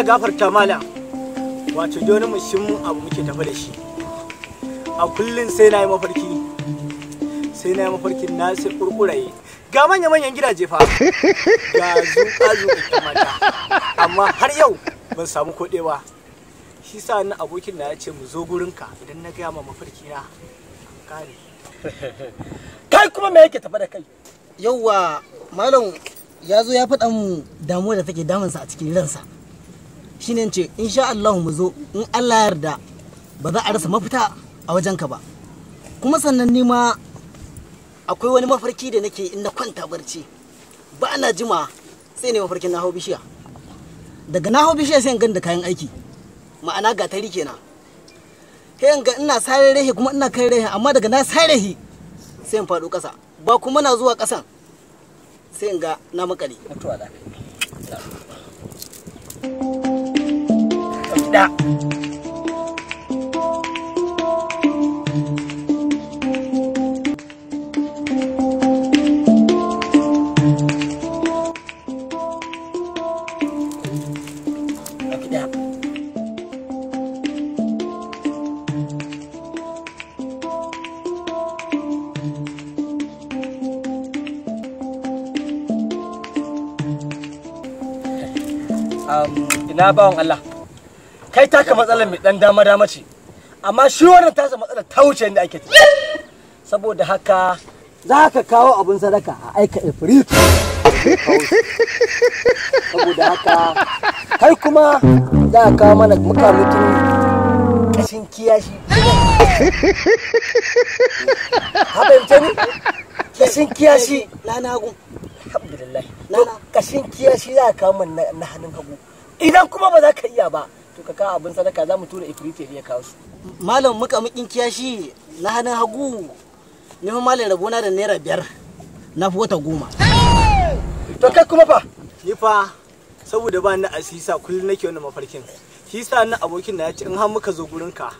gafarta malam. Wato wani mushimmin abu muke tafi da shi. A kullun sai na yi mafarki. Sai na yi mafarkin na sai kurkuraye. Ga manyan gidaje fa. Ga zuƙa mata. Amma har yau ban samu koɗe ba. Shi sa ni abokin na ya ce mu zo gurinka idan na gaya ma mafarki na. Kare. Kai kuma me yake tafa da kai? Yauwa malam ya zo ya faɗa mu damuwa da take damunsa a cikin ransa. Shine ce insha Allah mu zo in Allah yarda ba za a rasa mafita a wajenka ba. Kuma sannan ni ma akwai wani mafarki da nake in na kwanta barci ba na jima sai ne mafarkin na hau bishiya. Daga na hau bishiya sai in ganda kayan aiki, ma'ana gatari kenan. Sai in ga ina sare rehe kuma ina kai rehe, amma daga na sare rehe sai in faɗo ƙasa, ba kuma na zuwa ƙasan sai in ga na makale. Da ina bawon Allah, kai taka matsalar mai dan dama ce, amma shi wannan tasa matsalar ta wuce inda ake tafi. Saboda haka za ka kawo abin sadaka a aika ifrit. Saboda haka kai kuma za ka kawo mana mutum kashin kiyashi. Habanta ni kashin kiyashi na hagu. Alhamdulillah. Kashin kiyashi za ka kawo mana na hannun hagu. Idan kuma ba za ka iya ba, to ka kawo abin sadaka za mu tura ifrite ya kawo su. Malam muƙamuƙin kiyashi na hannun hagu ne fa malam rabona da naira 5 na fi wata 10. To kai kuma fa? Ni fa saboda ba ni asisa kullun nake wannan mafarkin. Shi sa ni abokin na ya ce in har muka zo gurinka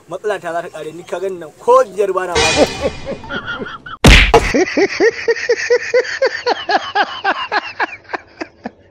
matsala ta za ta kare ni ka ganin nan ko biyar ba na ba.